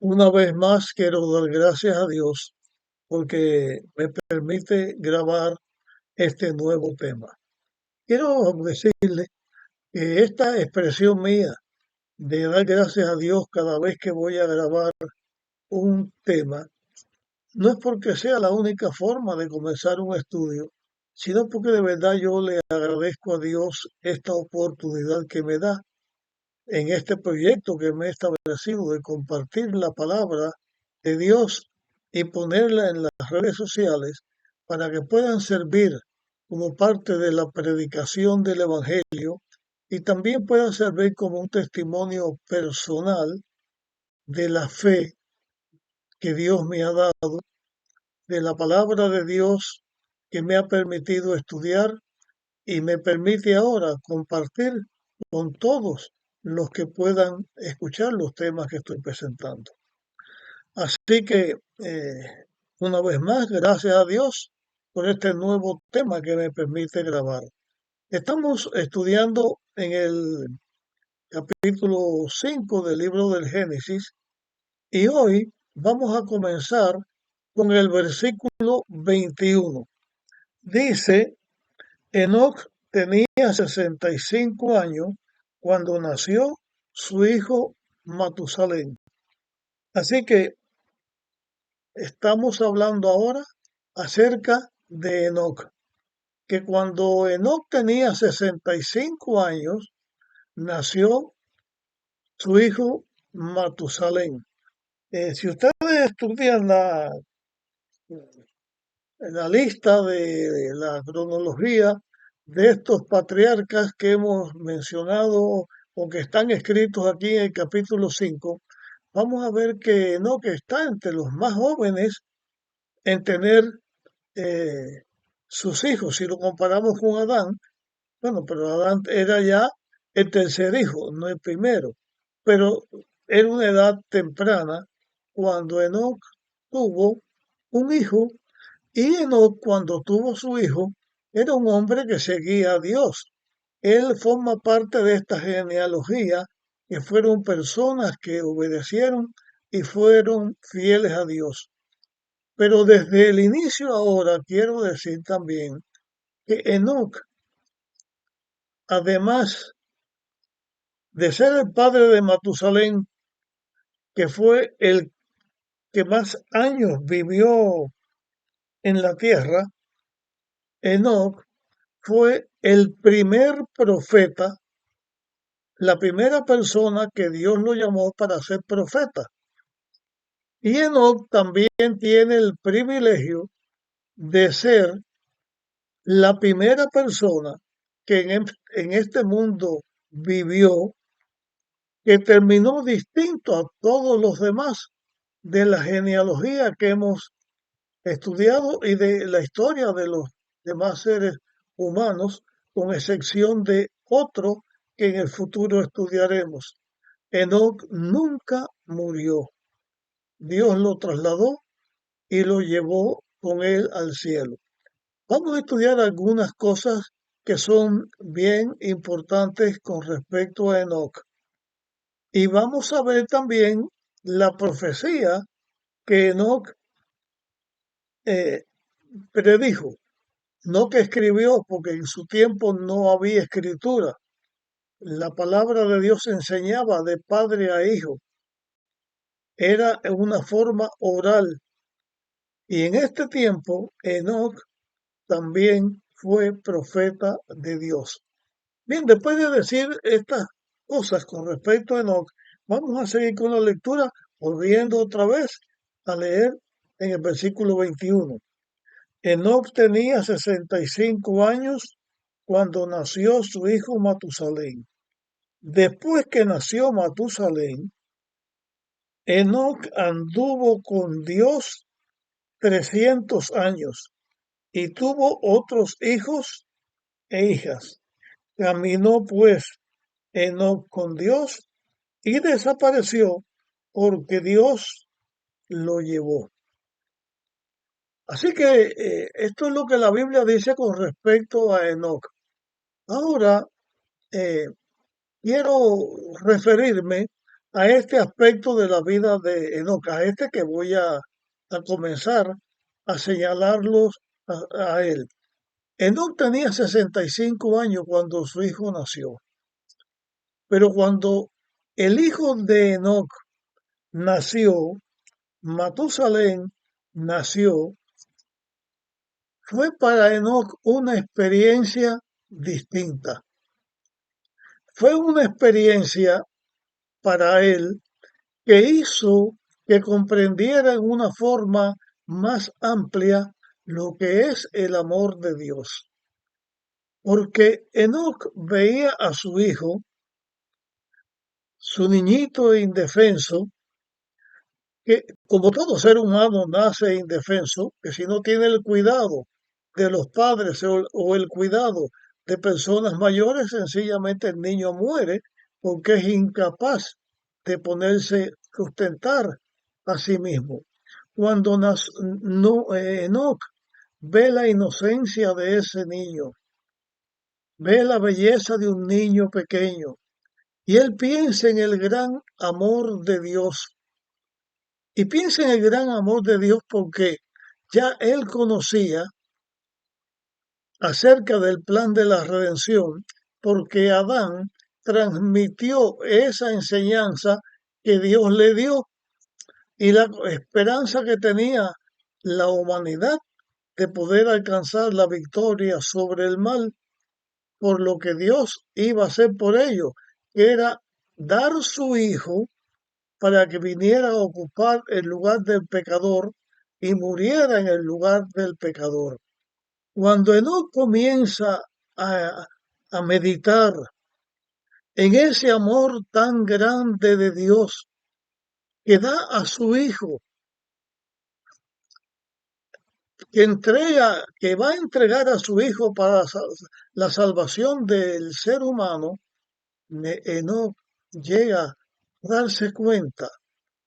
Una vez más quiero dar gracias a Dios porque me permite grabar este nuevo tema. Quiero decirle que esta expresión mía de dar gracias a Dios cada vez que voy a grabar un tema no es porque sea la única forma de comenzar un estudio, sino porque de verdad yo le agradezco a Dios esta oportunidad que me da en este proyecto que me he establecido de compartir la palabra de Dios y ponerla en las redes sociales para que puedan servir como parte de la predicación del Evangelio y también puedan servir como un testimonio personal de la fe que Dios me ha dado, de la palabra de Dios que me ha permitido estudiar y me permite ahora compartir con todos los que puedan escuchar los temas que estoy presentando. Así que, una vez más, gracias a Dios por este nuevo tema que me permite grabar. Estamos estudiando en el capítulo 5 del libro del Génesis y hoy vamos a comenzar con el versículo 21. Dice: Enoc tenía 65 años cuando nació su hijo Matusalén. Así que estamos hablando ahora acerca de Enoc, que cuando Enoc tenía 65 años, nació su hijo Matusalén. Si ustedes estudian la lista de la cronología de estos patriarcas que hemos mencionado o que están escritos aquí en el capítulo 5, vamos a ver que Enoc está entre los más jóvenes en tener eh, sus hijos. Si lo comparamos con Adán, bueno, pero Adán era ya el tercer hijo, no el primero, pero era una edad temprana cuando Enoc tuvo un hijo y Enoc, cuando tuvo su hijo, era un hombre que seguía a Dios. Él forma parte de esta genealogía que fueron personas que obedecieron y fueron fieles a Dios. Pero desde el inicio ahora quiero decir también que Enoc, además de ser el padre de Matusalén, que fue el que más años vivió en la tierra, Enoc fue el primer profeta, la primera persona que Dios lo llamó para ser profeta. Y Enoc también tiene el privilegio de ser la primera persona que en este mundo vivió, que terminó distinto a todos los demás de la genealogía que hemos estudiado y de la historia de los demás seres humanos, con excepción de otro que en el futuro estudiaremos. Enoc nunca murió. Dios lo trasladó y lo llevó con él al cielo. Vamos a estudiar algunas cosas que son bien importantes con respecto a Enoc. Y vamos a ver también la profecía que Enoc eh, predijo. No que escribió, porque en su tiempo no había escritura. La palabra de Dios se enseñaba de padre a hijo. Era una forma oral. Y en este tiempo, Enoc también fue profeta de Dios. Bien, después de decir estas cosas con respecto a Enoc, vamos a seguir con la lectura, volviendo otra vez a leer en el versículo 21. Enoc tenía 65 años cuando nació su hijo Matusalén. Después que nació Matusalén, Enoc anduvo con Dios 300 años y tuvo otros hijos e hijas. Caminó pues Enoc con Dios y desapareció porque Dios lo llevó. Así que esto es lo que la Biblia dice con respecto a Enoc. Ahora eh, quiero referirme a este aspecto de la vida de Enoc, a este que voy a comenzar a señalarlos a él. Enoc tenía 65 años cuando su hijo nació, pero cuando el hijo de Enoc nació, Matusalén nació, fue para Enoc una experiencia distinta. Fue una experiencia para él que hizo que comprendiera en una forma más amplia lo que es el amor de Dios. Porque Enoc veía a su hijo, su niñito indefenso, que como todo ser humano nace indefenso, que si no tiene el cuidado de los padres o el cuidado de personas mayores, sencillamente el niño muere porque es incapaz de ponerse sustentar a sí mismo. Cuando Enoc ve la inocencia de ese niño, ve la belleza de un niño pequeño, y él piensa en el gran amor de Dios. Y piensa en el gran amor de Dios porque ya él conocía acerca del plan de la redención, porque Adán transmitió esa enseñanza que Dios le dio y la esperanza que tenía la humanidad de poder alcanzar la victoria sobre el mal, por lo que Dios iba a hacer por ello, que era dar su hijo para que viniera a ocupar el lugar del pecador y muriera en el lugar del pecador. Cuando Enoc comienza a, a meditar en ese amor tan grande de Dios que da a su hijo, que va a entregar a su hijo para la salvación del ser humano, Enoc llega a darse cuenta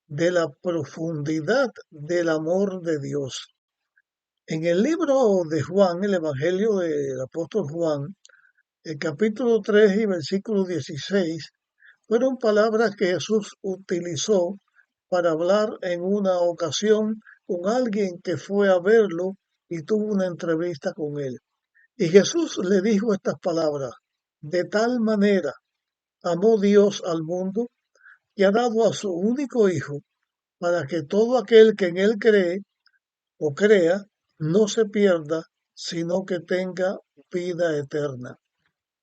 de la profundidad del amor de Dios. En el libro de Juan, el Evangelio del apóstol Juan, el capítulo 3 y versículo 16, fueron palabras que Jesús utilizó para hablar en una ocasión con alguien que fue a verlo y tuvo una entrevista con él. Y Jesús le dijo estas palabras: de tal manera amó Dios al mundo que ha dado a su único Hijo, para que todo aquel que en él cree o crea no se pierda, sino que tenga vida eterna.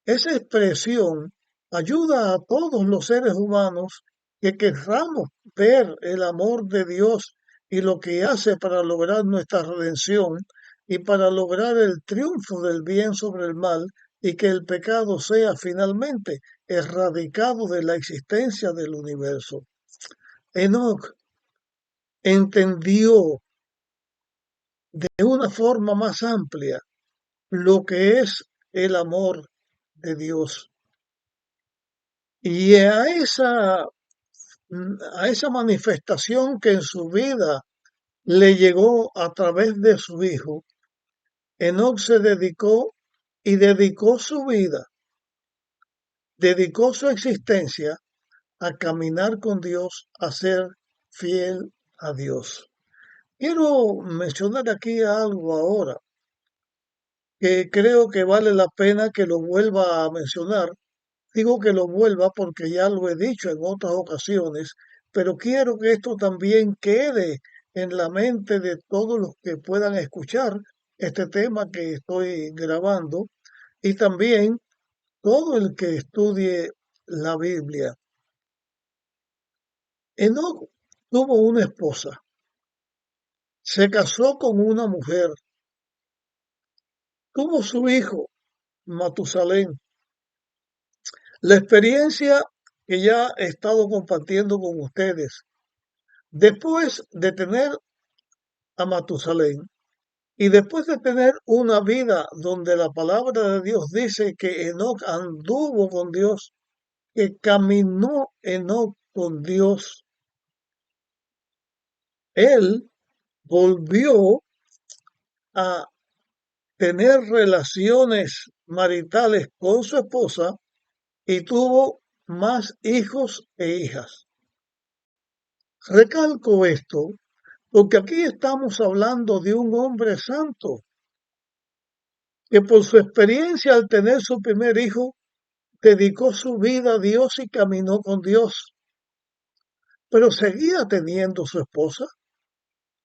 Esa expresión ayuda a todos los seres humanos que querramos ver el amor de Dios y lo que hace para lograr nuestra redención y para lograr el triunfo del bien sobre el mal y que el pecado sea finalmente erradicado de la existencia del universo. Enoc entendió de una forma más amplia lo que es el amor de Dios. Y a esa manifestación que en su vida le llegó a través de su hijo, Enoc se dedicó y dedicó su existencia a caminar con Dios, a ser fiel a Dios. Quiero mencionar aquí algo ahora que creo que vale la pena que lo vuelva a mencionar. Digo que lo vuelva porque ya lo he dicho en otras ocasiones, pero quiero que esto también quede en la mente de todos los que puedan escuchar este tema que estoy grabando y también todo el que estudie la Biblia. Enoc tuvo una esposa, se casó con una mujer, tuvo su hijo, Matusalén. La experiencia que ya he estado compartiendo con ustedes, después de tener a Matusalén y después de tener una vida donde la palabra de Dios dice que Enoc anduvo con Dios, que caminó Enoc con Dios, él volvió a tener relaciones maritales con su esposa y tuvo más hijos e hijas. Recalco esto porque aquí estamos hablando de un hombre santo que por su experiencia al tener su primer hijo dedicó su vida a Dios y caminó con Dios, pero seguía teniendo su esposa,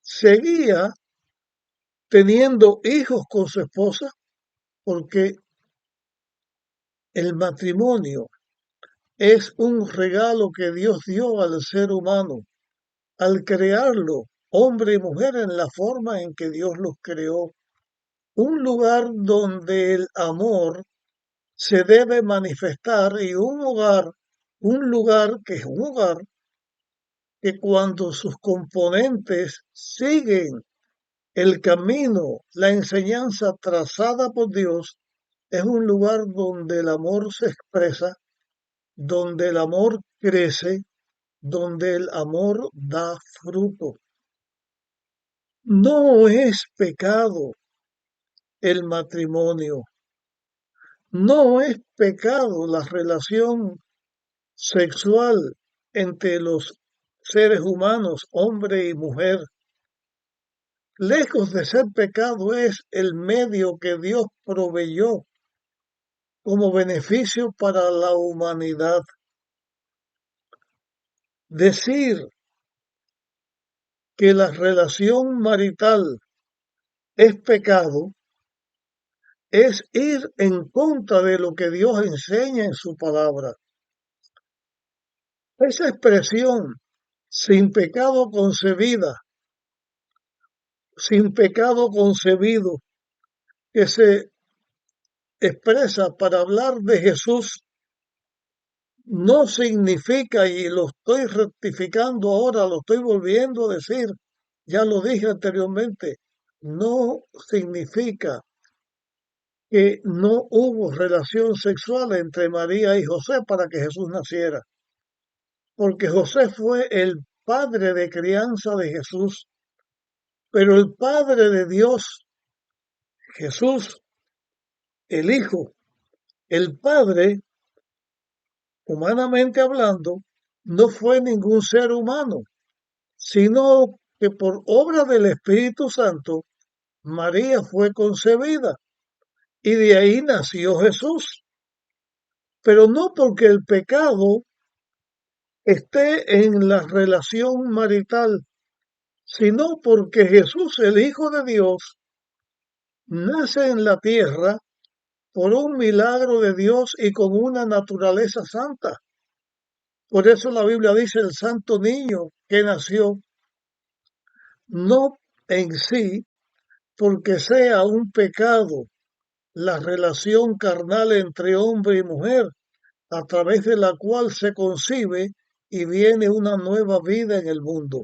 seguía teniendo hijos con su esposa, porque el matrimonio es un regalo que Dios dio al ser humano al crearlo, hombre y mujer, en la forma en que Dios los creó. Un lugar donde el amor se debe manifestar y un lugar que es un hogar que cuando sus componentes siguen el camino, la enseñanza trazada por Dios, es un lugar donde el amor se expresa, donde el amor crece, donde el amor da fruto. No es pecado el matrimonio, no es pecado la relación sexual entre los seres humanos, hombre y mujer. Lejos de ser pecado es el medio que Dios proveyó como beneficio para la humanidad. Decir que la relación marital es pecado es ir en contra de lo que Dios enseña en su palabra. Esa expresión, sin pecado concebida, sin pecado concebido, que se expresa para hablar de Jesús, no significa, y lo estoy rectificando ahora, lo estoy volviendo a decir, ya lo dije anteriormente, no significa que no hubo relación sexual entre María y José para que Jesús naciera, porque José fue el padre de crianza de Jesús, pero el padre de Dios, Jesús, el Hijo, el Padre, humanamente hablando, no fue ningún ser humano, sino que por obra del Espíritu Santo, María fue concebida y de ahí nació Jesús. Pero no porque el pecado esté en la relación marital, sino porque Jesús, el Hijo de Dios, nace en la tierra por un milagro de Dios y con una naturaleza santa. Por eso la Biblia dice el santo niño que nació, no en sí porque sea un pecado la relación carnal entre hombre y mujer, a través de la cual se concibe y viene una nueva vida en el mundo.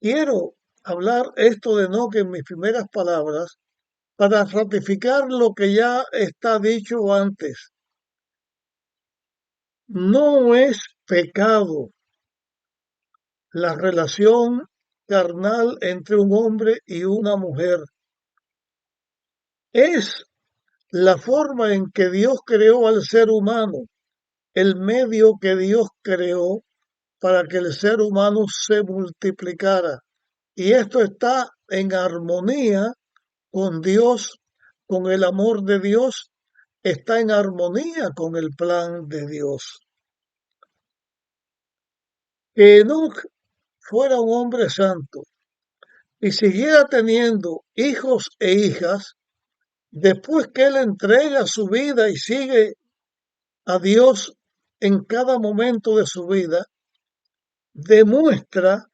Quiero hablar esto de Enoc en mis primeras palabras para ratificar lo que ya está dicho antes. No es pecado la relación carnal entre un hombre y una mujer. Es la forma en que Dios creó al ser humano, el medio que Dios creó para que el ser humano se multiplicara. Y esto está en armonía con Dios, con el amor de Dios, está en armonía con el plan de Dios. Que Enoch fuera un hombre santo y siguiera teniendo hijos e hijas, después que él entrega su vida y sigue a Dios en cada momento de su vida, demuestra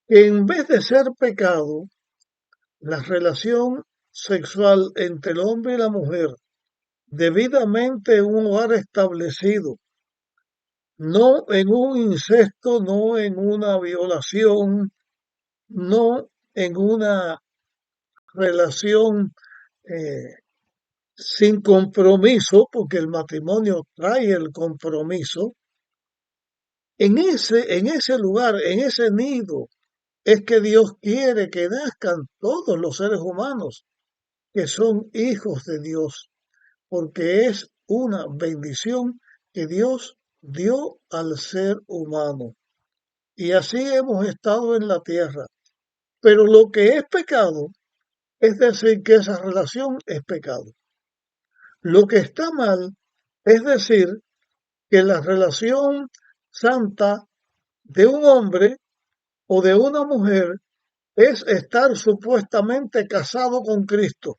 que en vez de ser pecado, la relación sexual entre el hombre y la mujer, debidamente en un hogar establecido, no en un incesto, no en una violación, no en una relación eh, sin compromiso, porque el matrimonio trae el compromiso, en ese lugar, en ese nido, es que Dios quiere que nazcan todos los seres humanos que son hijos de Dios, porque es una bendición que Dios dio al ser humano. y así hemos estado en la tierra. Pero lo que es pecado es decir que esa relación es pecado. Lo que está mal es decir que la relación santa de un hombre o de una mujer es estar supuestamente casado con Cristo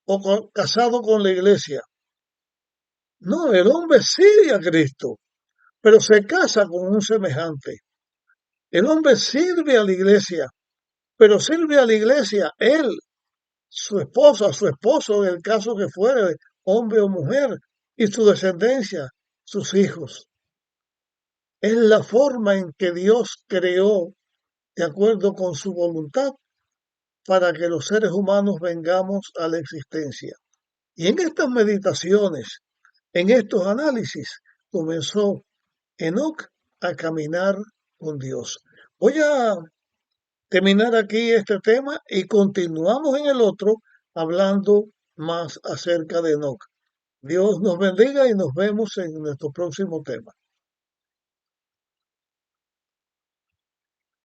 o casado con la iglesia. No, el hombre sigue a Cristo, pero se casa con un semejante. El hombre sirve a la iglesia, pero sirve a la iglesia él, su esposa, su esposo, en el caso que fuere, hombre o mujer, y su descendencia, sus hijos. Es la forma en que Dios creó, de acuerdo con su voluntad, para que los seres humanos vengamos a la existencia. Y en estas meditaciones, en estos análisis, comenzó Enoc a caminar con Dios. Voy a terminar aquí este tema y continuamos en el otro hablando más acerca de Enoc. Dios nos bendiga y nos vemos en nuestro próximo tema.